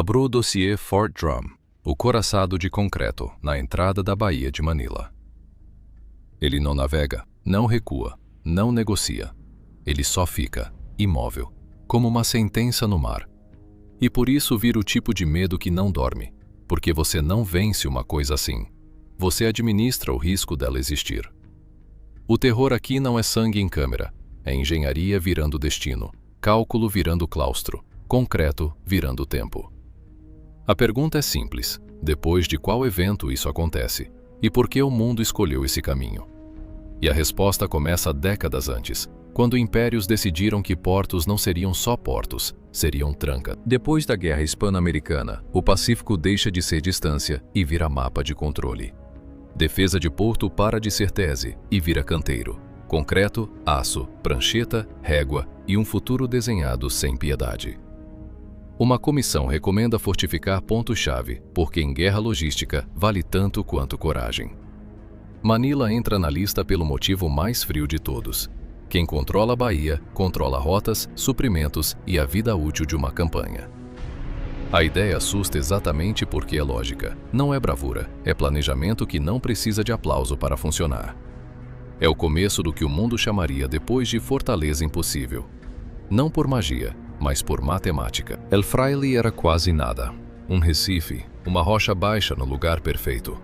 Abra o dossiê Fort Drum, o coraçado de concreto, na entrada da Baía de Manila. Ele não navega, não recua, não negocia. Ele só fica, imóvel, como uma sentença no mar. E por isso vira o tipo de medo que não dorme, porque você não vence uma coisa assim. Você administra o risco dela existir. O terror aqui não é sangue em câmera, é engenharia virando destino, cálculo virando claustro, concreto virando tempo. A pergunta é simples: depois de qual evento isso acontece? E por que o mundo escolheu esse caminho? E a resposta começa décadas antes, quando impérios decidiram que portos não seriam só portos, seriam tranca. Depois da Guerra Hispano-Americana, o Pacífico deixa de ser distância e vira mapa de controle. Defesa de porto para de ser tese e vira canteiro. Concreto, aço, prancheta, régua e um futuro desenhado sem piedade. Uma comissão recomenda fortificar pontos-chave, porque em guerra logística vale tanto quanto coragem. Manila entra na lista pelo motivo mais frio de todos. Quem controla a Bahia, controla rotas, suprimentos e a vida útil de uma campanha. A ideia assusta exatamente porque é lógica. Não é bravura, é planejamento que não precisa de aplauso para funcionar. É o começo do que o mundo chamaria depois de fortaleza impossível. Não por magia, mas por matemática. El Fraile era quase nada. Um recife, uma rocha baixa no lugar perfeito.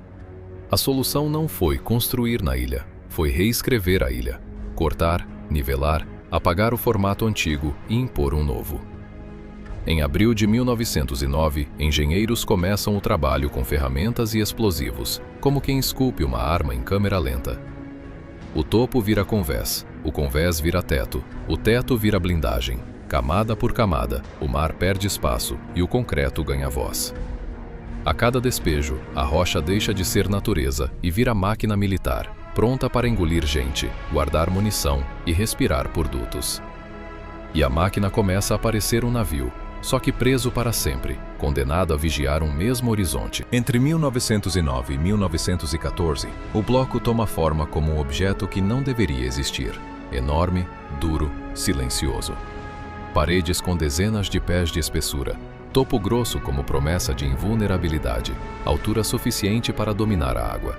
A solução não foi construir na ilha, foi reescrever a ilha. Cortar, nivelar, apagar o formato antigo e impor um novo. Em abril de 1909, engenheiros começam o trabalho com ferramentas e explosivos, como quem esculpe uma arma em câmera lenta. O topo vira convés, o convés vira teto, o teto vira blindagem. Camada por camada, o mar perde espaço e o concreto ganha voz. A cada despejo, a rocha deixa de ser natureza e vira máquina militar, pronta para engolir gente, guardar munição e respirar por dutos. E a máquina começa a parecer um navio, só que preso para sempre, condenado a vigiar um mesmo horizonte. Entre 1909 e 1914, o bloco toma forma como um objeto que não deveria existir. Enorme, duro, silencioso. Paredes com dezenas de pés de espessura, topo grosso como promessa de invulnerabilidade, altura suficiente para dominar a água.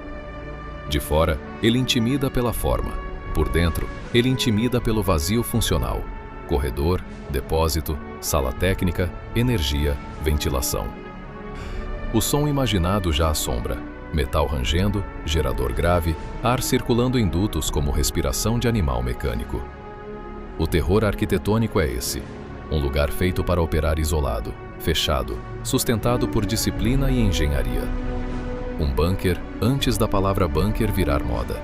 De fora, ele intimida pela forma. Por dentro, ele intimida pelo vazio funcional. Corredor, depósito, sala técnica, energia, ventilação. O som imaginado já assombra. Metal rangendo, gerador grave, ar circulando em dutos como respiração de animal mecânico. O terror arquitetônico é esse. Um lugar feito para operar isolado, fechado, sustentado por disciplina e engenharia. Um bunker antes da palavra bunker virar moda.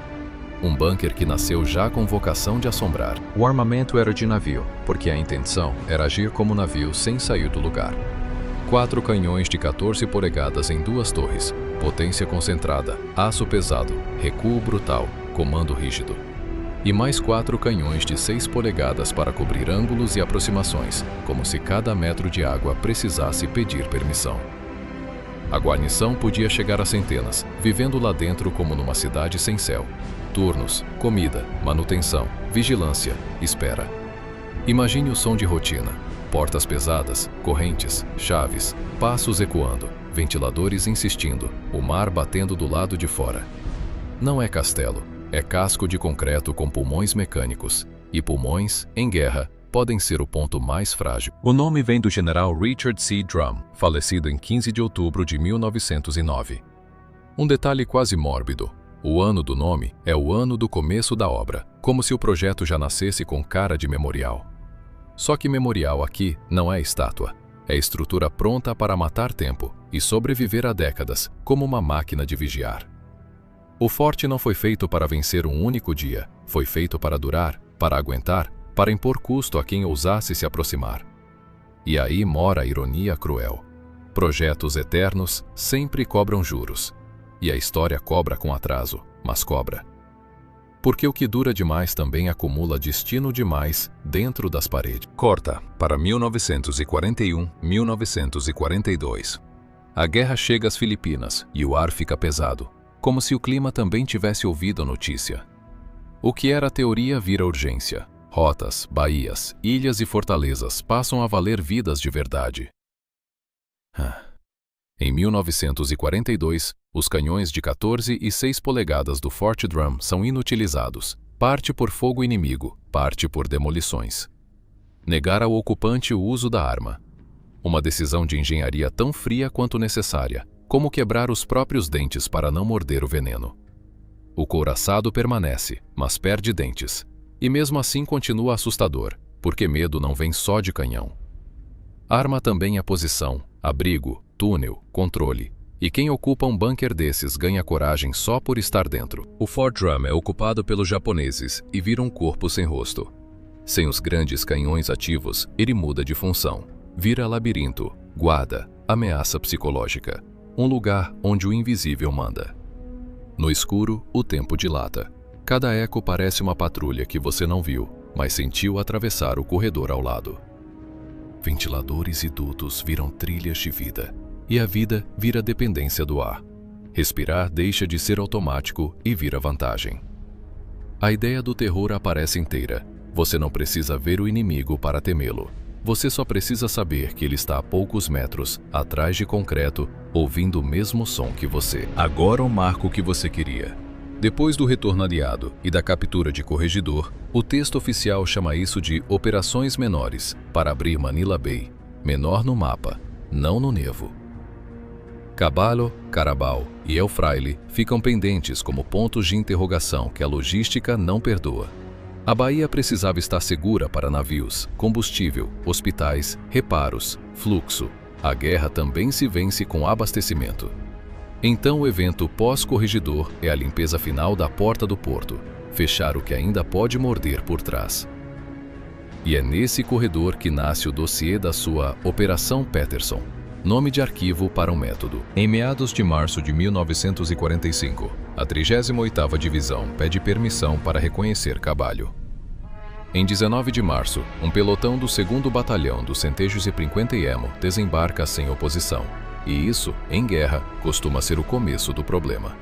Um bunker que nasceu já com vocação de assombrar. O armamento era de navio, porque a intenção era agir como navio sem sair do lugar. 4 canhões de 14 polegadas em 2 torres, potência concentrada, aço pesado, recuo brutal, comando rígido. E mais 4 canhões de 6 polegadas para cobrir ângulos e aproximações, como se cada metro de água precisasse pedir permissão. A guarnição podia chegar a centenas, vivendo lá dentro como numa cidade sem céu. Turnos, comida, manutenção, vigilância, espera. Imagine o som de rotina. Portas pesadas, correntes, chaves, passos ecoando, ventiladores insistindo, o mar batendo do lado de fora. Não é castelo. É casco de concreto com pulmões mecânicos, e pulmões, em guerra, podem ser o ponto mais frágil. O nome vem do general Richard C. Drum, falecido em 15 de outubro de 1909. Um detalhe quase mórbido: o ano do nome é o ano do começo da obra, como se o projeto já nascesse com cara de memorial. Só que memorial aqui não é estátua, é estrutura pronta para matar tempo e sobreviver a décadas, como uma máquina de vigiar. O forte não foi feito para vencer um único dia, foi feito para durar, para aguentar, para impor custo a quem ousasse se aproximar. E aí mora a ironia cruel. Projetos eternos sempre cobram juros. E a história cobra com atraso, mas cobra. Porque o que dura demais também acumula destino demais dentro das paredes. Corta para 1941-1942. A guerra chega às Filipinas e o ar fica pesado, como se o clima também tivesse ouvido a notícia. O que era teoria vira urgência. Rotas, baías, ilhas e fortalezas passam a valer vidas de verdade. Em 1942, os canhões de 14 e 6 polegadas do Fort Drum são inutilizados, parte por fogo inimigo, parte por demolições. Negar ao ocupante o uso da arma. Uma decisão de engenharia tão fria quanto necessária, como quebrar os próprios dentes para não morder o veneno. O couraçado permanece, mas perde dentes. E mesmo assim continua assustador, porque medo não vem só de canhão. Arma também é posição, abrigo, túnel, controle. E quem ocupa um bunker desses ganha coragem só por estar dentro. O Fort Drum é ocupado pelos japoneses e vira um corpo sem rosto. Sem os grandes canhões ativos, ele muda de função. Vira labirinto, guarda, ameaça psicológica. Um lugar onde o invisível manda. No escuro, o tempo dilata. Cada eco parece uma patrulha que você não viu, mas sentiu atravessar o corredor ao lado. Ventiladores e dutos viram trilhas de vida, e a vida vira dependência do ar. Respirar deixa de ser automático e vira vantagem. A ideia do terror aparece inteira. Você não precisa ver o inimigo para temê-lo. Você só precisa saber que ele está a poucos metros, atrás de concreto, ouvindo o mesmo som que você. Agora o marco que você queria. Depois do retorno aliado e da captura de Corregidor, o texto oficial chama isso de Operações Menores, para abrir Manila Bay. Menor no mapa, não no nevo. Caballo, Carabao e El Fraile ficam pendentes como pontos de interrogação que a logística não perdoa. A Bahia precisava estar segura para navios, combustível, hospitais, reparos, fluxo. A guerra também se vence com abastecimento. Então o evento pós-Corregidor é a limpeza final da porta do porto, fechar o que ainda pode morder por trás. E é nesse corredor que nasce o dossiê da sua Operação Peterson, nome de arquivo para um método. Em meados de março de 1945, a 38ª Divisão pede permissão para reconhecer Caballo. Em 19 de março, um pelotão do 2º Batalhão do Centésimo Cinquentésimo desembarca sem oposição. E isso, em guerra, costuma ser o começo do problema.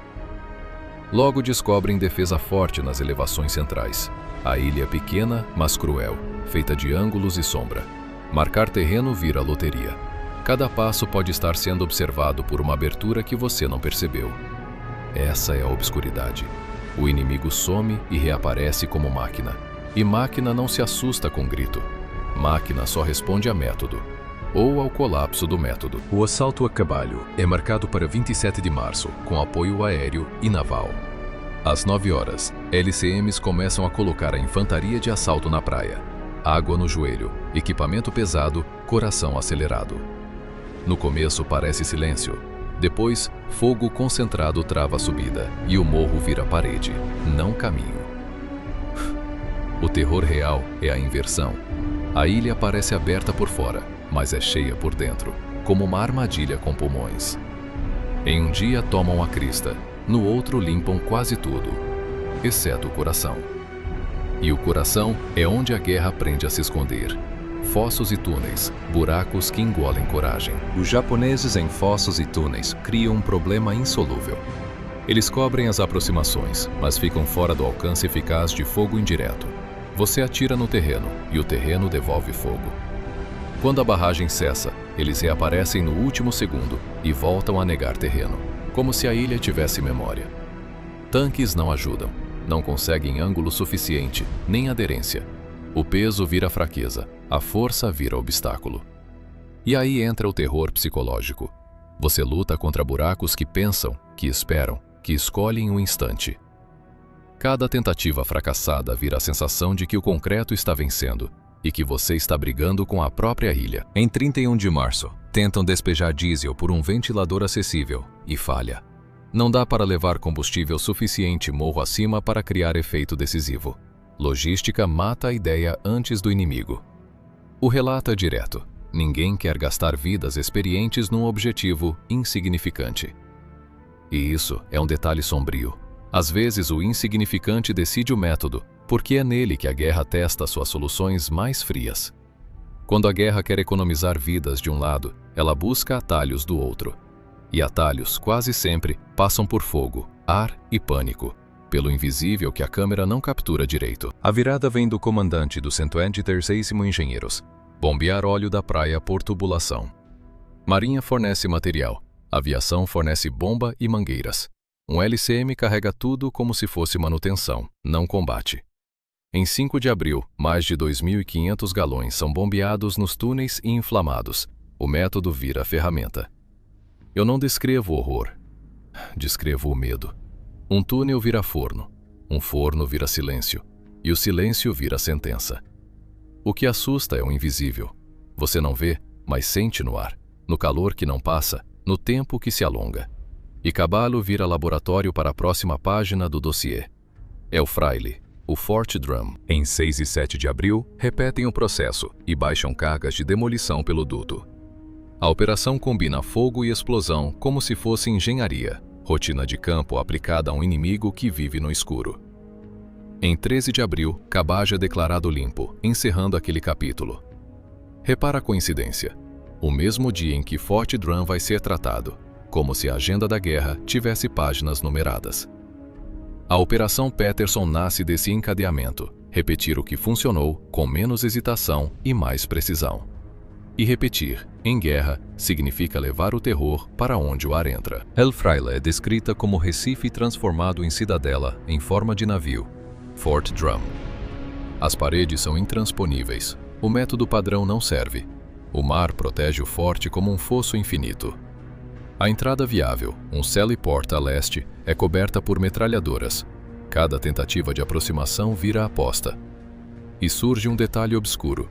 Logo descobrem defesa forte nas elevações centrais. A ilha é pequena, mas cruel, feita de ângulos e sombra. Marcar terreno vira loteria. Cada passo pode estar sendo observado por uma abertura que você não percebeu. Essa é a obscuridade. O inimigo some e reaparece como máquina. E máquina não se assusta com grito. Máquina só responde a método. Ou ao colapso do método. O assalto a Caballo é marcado para 27 de março, com apoio aéreo e naval. Às 9 horas, LCMs começam a colocar a infantaria de assalto na praia. Água no joelho, equipamento pesado, coração acelerado. No começo parece silêncio. Depois, fogo concentrado trava a subida e o morro vira parede, não caminho. O terror real é a inversão. A ilha parece aberta por fora, mas é cheia por dentro, como uma armadilha com pulmões. Em um dia tomam a crista, no outro limpam quase tudo, exceto o coração. E o coração é onde a guerra aprende a se esconder. Fossos e túneis, buracos que engolem coragem. Os japoneses em fossos e túneis criam um problema insolúvel. Eles cobrem as aproximações, mas ficam fora do alcance eficaz de fogo indireto. Você atira no terreno, e o terreno devolve fogo. Quando a barragem cessa, eles reaparecem no último segundo e voltam a negar terreno, como se a ilha tivesse memória. Tanques não ajudam, não conseguem ângulo suficiente, nem aderência. O peso vira fraqueza, a força vira obstáculo. E aí entra o terror psicológico. Você luta contra buracos que pensam, que esperam, que escolhem um instante. Cada tentativa fracassada vira a sensação de que o concreto está vencendo e que você está brigando com a própria ilha. Em 31 de março, tentam despejar diesel por um ventilador acessível e falha. Não dá para levar combustível suficiente morro acima para criar efeito decisivo. Logística mata a ideia antes do inimigo. O relato é direto. Ninguém quer gastar vidas experientes num objetivo insignificante. E isso é um detalhe sombrio. Às vezes o insignificante decide o método, porque é nele que a guerra testa suas soluções mais frias. Quando a guerra quer economizar vidas de um lado, ela busca atalhos do outro. E atalhos, quase sempre, passam por fogo, ar e pânico, pelo invisível que a câmera não captura direito. A virada vem do comandante do 113º Engenheiros, bombear óleo da praia por tubulação. Marinha fornece material. Aviação fornece bomba e mangueiras. Um LCM carrega tudo como se fosse manutenção, não combate. Em 5 de abril, mais de 2.500 galões são bombeados nos túneis e inflamados. O método vira ferramenta. Eu não descrevo o horror. Descrevo o medo. Um túnel vira forno. Um forno vira silêncio. E o silêncio vira sentença. O que assusta é o invisível. Você não vê, mas sente no ar, no calor que não passa, no tempo que se alonga. E Caballo vira laboratório para a próxima página do dossiê. É o Fraile, o Fort Drum. Em 6 e 7 de abril, repetem o processo e baixam cargas de demolição pelo duto. A operação combina fogo e explosão como se fosse engenharia, rotina de campo aplicada a um inimigo que vive no escuro. Em 13 de abril, Cabaja é declarado limpo, encerrando aquele capítulo. Repara a coincidência. O mesmo dia em que Fort Drum vai ser tratado, como se a agenda da guerra tivesse páginas numeradas. A Operação Peterson nasce desse encadeamento, repetir o que funcionou com menos hesitação e mais precisão. E repetir, em guerra, significa levar o terror para onde o ar entra. El Fraile é descrita como Recife transformado em cidadela em forma de navio, Fort Drum. As paredes são intransponíveis. O método padrão não serve. O mar protege o forte como um fosso infinito. A entrada viável, um celiporta a leste, é coberta por metralhadoras. Cada tentativa de aproximação vira aposta. E surge um detalhe obscuro.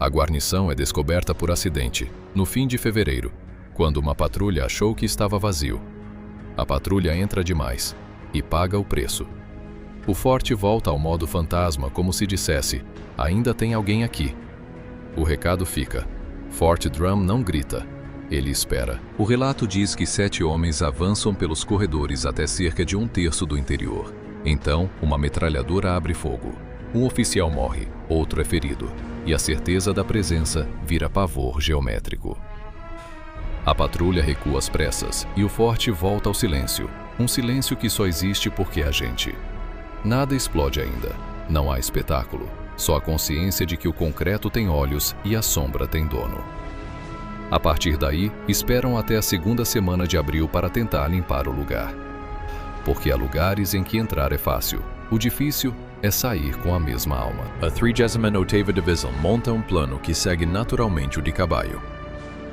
A guarnição é descoberta por acidente, no fim de fevereiro, quando uma patrulha achou que estava vazio. A patrulha entra demais e paga o preço. O forte volta ao modo fantasma como se dissesse, ainda tem alguém aqui. O recado fica. Fort Drum não grita. Ele espera. O relato diz que 7 homens avançam pelos corredores até cerca de 1/3 do interior. Então, uma metralhadora abre fogo. Um oficial morre, outro é ferido. E a certeza da presença vira pavor geométrico. A patrulha recua às pressas e o forte volta ao silêncio. Um silêncio que só existe porque é a gente. Nada explode ainda. Não há espetáculo. Só a consciência de que o concreto tem olhos e a sombra tem dono. A partir daí, esperam até a 2ª semana de abril para tentar limpar o lugar. Porque há lugares em que entrar é fácil. O difícil é sair com a mesma alma. A 38ª Divisão monta um plano que segue naturalmente o de Caballo.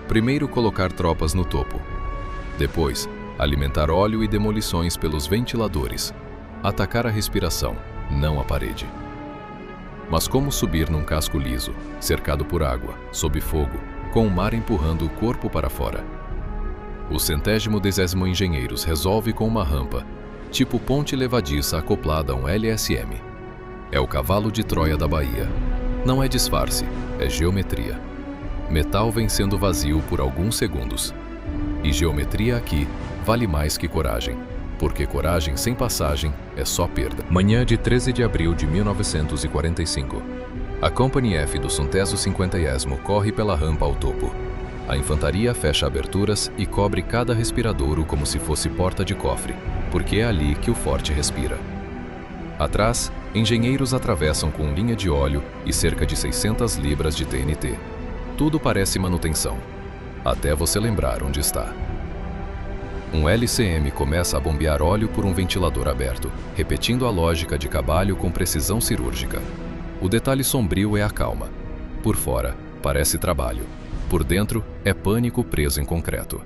Primeiro, colocar tropas no topo. Depois, alimentar óleo e demolições pelos ventiladores. Atacar a respiração, não a parede. Mas como subir num casco liso, cercado por água, sob fogo, com o mar empurrando o corpo para fora? O 110º Engenheiros resolve com uma rampa, tipo ponte levadiça acoplada a um LSM. É o cavalo de Troia da Bahia. Não é disfarce, é geometria. Metal vem sendo vazio por alguns segundos. E geometria aqui vale mais que coragem, porque coragem sem passagem é só perda. Manhã de 13 de abril de 1945. A Company F do Centésimo 50º corre pela rampa ao topo. A infantaria fecha aberturas e cobre cada respiradouro como se fosse porta de cofre, porque é ali que o forte respira. Atrás, engenheiros atravessam com linha de óleo e cerca de 600 libras de TNT. Tudo parece manutenção, até você lembrar onde está. Um LCM começa a bombear óleo por um ventilador aberto, repetindo a lógica de Caballo com precisão cirúrgica. O detalhe sombrio é a calma. Por fora, parece trabalho. Por dentro, é pânico preso em concreto.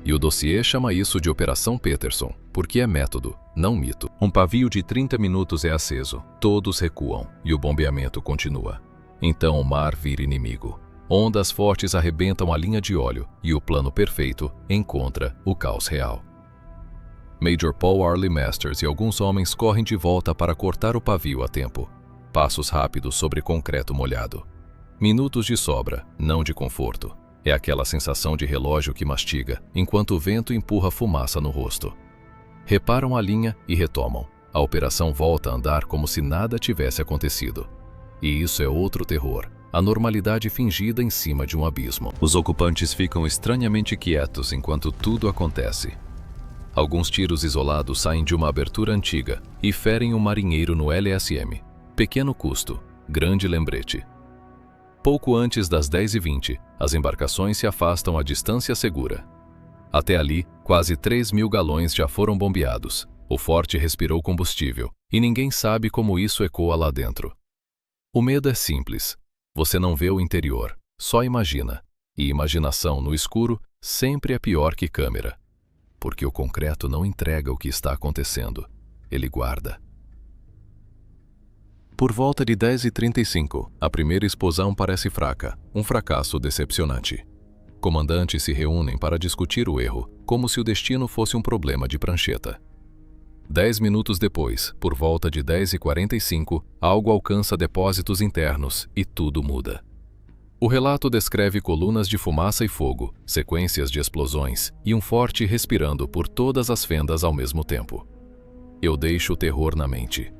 E o dossiê chama isso de Operação Peterson, porque é método, não mito. Um pavio de 30 minutos é aceso, todos recuam e o bombeamento continua. Então o mar vira inimigo. Ondas fortes arrebentam a linha de óleo e o plano perfeito encontra o caos real. Major Paul Arley Masters e alguns homens correm de volta para cortar o pavio a tempo. Passos rápidos sobre concreto molhado. Minutos de sobra, não de conforto. É aquela sensação de relógio que mastiga, enquanto o vento empurra fumaça no rosto. Reparam a linha e retomam. A operação volta a andar como se nada tivesse acontecido. E isso é outro terror. A normalidade fingida em cima de um abismo. Os ocupantes ficam estranhamente quietos enquanto tudo acontece. Alguns tiros isolados saem de uma abertura antiga e ferem um marinheiro no LSM. Pequeno custo, grande lembrete. Pouco antes das 10h20, as embarcações se afastam à distância segura. Até ali, quase 3.000 galões já foram bombeados. O forte respirou combustível, e ninguém sabe como isso ecoa lá dentro. O medo é simples. Você não vê o interior, só imagina. E imaginação no escuro sempre é pior que câmera. Porque o concreto não entrega o que está acontecendo. Ele guarda. Por volta de 10h35, a primeira explosão parece fraca, um fracasso decepcionante. Comandantes se reúnem para discutir o erro, como se o destino fosse um problema de prancheta. 10 minutos depois, por volta de 10h45, algo alcança depósitos internos e tudo muda. O relato descreve colunas de fumaça e fogo, sequências de explosões e um forte respirando por todas as fendas ao mesmo tempo. Eu deixo o terror na mente.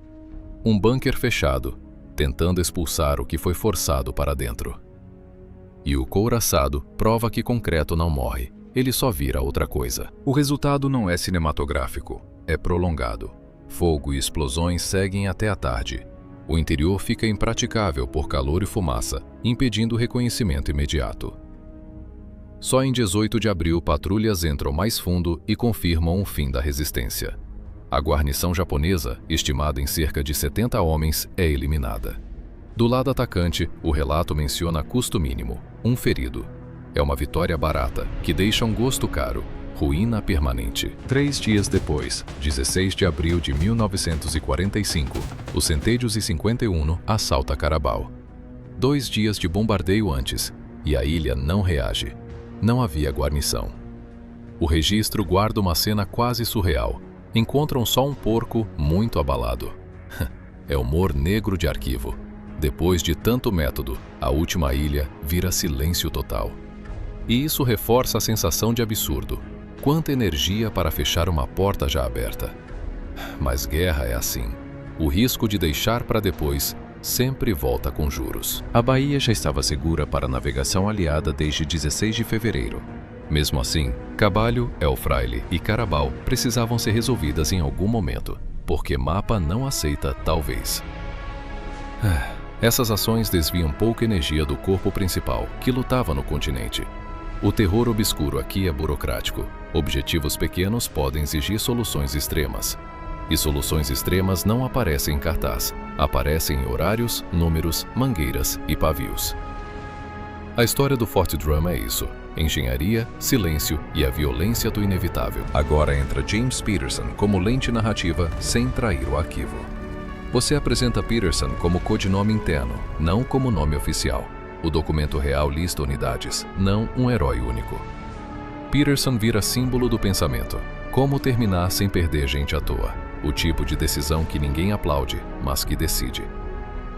Um bunker fechado, tentando expulsar o que foi forçado para dentro. E o couraçado prova que concreto não morre, ele só vira outra coisa. O resultado não é cinematográfico, é prolongado. Fogo e explosões seguem até a tarde. O interior fica impraticável por calor e fumaça, impedindo o reconhecimento imediato. Só em 18 de abril patrulhas entram mais fundo e confirmam o fim da resistência. A guarnição japonesa, estimada em cerca de 70 homens, é eliminada. Do lado atacante, o relato menciona custo mínimo, um ferido. É uma vitória barata, que deixa um gosto caro, ruína permanente. 3 dias depois, 16 de abril de 1945, o Centelhos e 51 assalta Carabao. 2 dias de bombardeio antes, e a ilha não reage. Não havia guarnição. O registro guarda uma cena quase surreal. Encontram só um porco muito abalado. É humor negro de arquivo. Depois de tanto método, a última ilha vira silêncio total. E isso reforça a sensação de absurdo. Quanta energia para fechar uma porta já aberta. Mas guerra é assim. O risco de deixar para depois sempre volta com juros. A baía já estava segura para a navegação aliada desde 16 de fevereiro. Mesmo assim, Cabalho, El Fraile e Carabao precisavam ser resolvidas em algum momento, porque mapa não aceita talvez. Essas ações desviam pouca energia do corpo principal, que lutava no continente. O terror obscuro aqui é burocrático. Objetivos pequenos podem exigir soluções extremas. E soluções extremas não aparecem em cartaz, aparecem em horários, números, mangueiras e pavios. A história do Fort Drum é isso. Engenharia, silêncio e a violência do inevitável. Agora entra James Peterson como lente narrativa sem trair o arquivo. Você apresenta Peterson como codinome interno, não como nome oficial. O documento real lista unidades, não um herói único. Peterson vira símbolo do pensamento. Como terminar sem perder gente à toa. O tipo de decisão que ninguém aplaude, mas que decide.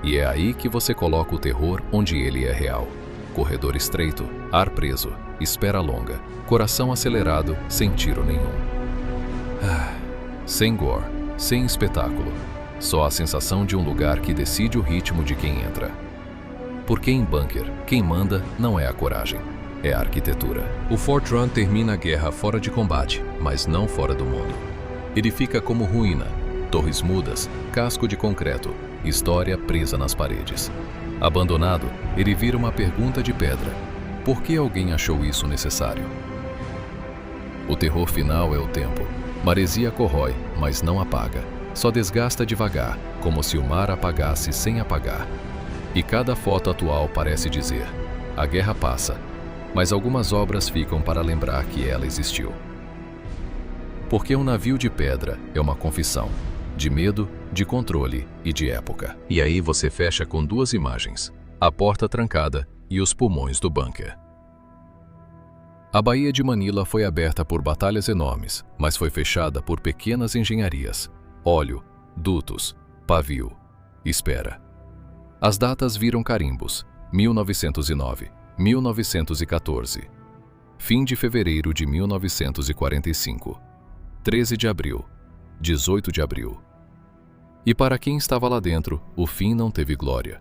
E é aí que você coloca o terror onde ele é real. Corredor estreito, ar preso, espera longa, coração acelerado, sem tiro nenhum. Sem gore, sem espetáculo. Só a sensação de um lugar que decide o ritmo de quem entra. Porque em bunker, quem manda não é a coragem, é a arquitetura. O Fort Drum termina a guerra fora de combate, mas não fora do mundo. Ele fica como ruína, torres mudas, casco de concreto, história presa nas paredes. Abandonado, ele vira uma pergunta de pedra. Por que alguém achou isso necessário? O terror final é o tempo. Maresia corrói, mas não apaga. Só desgasta devagar, como se o mar apagasse sem apagar. E cada foto atual parece dizer: a guerra passa, mas algumas obras ficam para lembrar que ela existiu. Porque um navio de pedra é uma confissão. De medo, de controle e de época. E aí você fecha com 2 imagens, a porta trancada e os pulmões do bunker. A Baía de Manila foi aberta por batalhas enormes, mas foi fechada por pequenas engenharias, óleo, dutos, pavio, espera. As datas viram carimbos, 1909, 1914, fim de fevereiro de 1945, 13 de abril, 18 de abril. E para quem estava lá dentro, o fim não teve glória.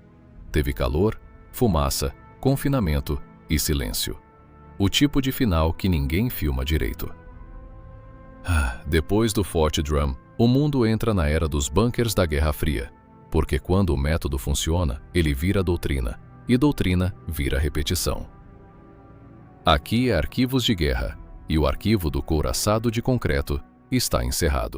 Teve calor, fumaça, confinamento e silêncio. O tipo de final que ninguém filma direito. Depois do Fort Drum, o mundo entra na era dos bunkers da Guerra Fria. Porque quando o método funciona, ele vira doutrina. e doutrina vira repetição. Aqui é Arquivos de Guerra, e o arquivo do couraçado de concreto está encerrado.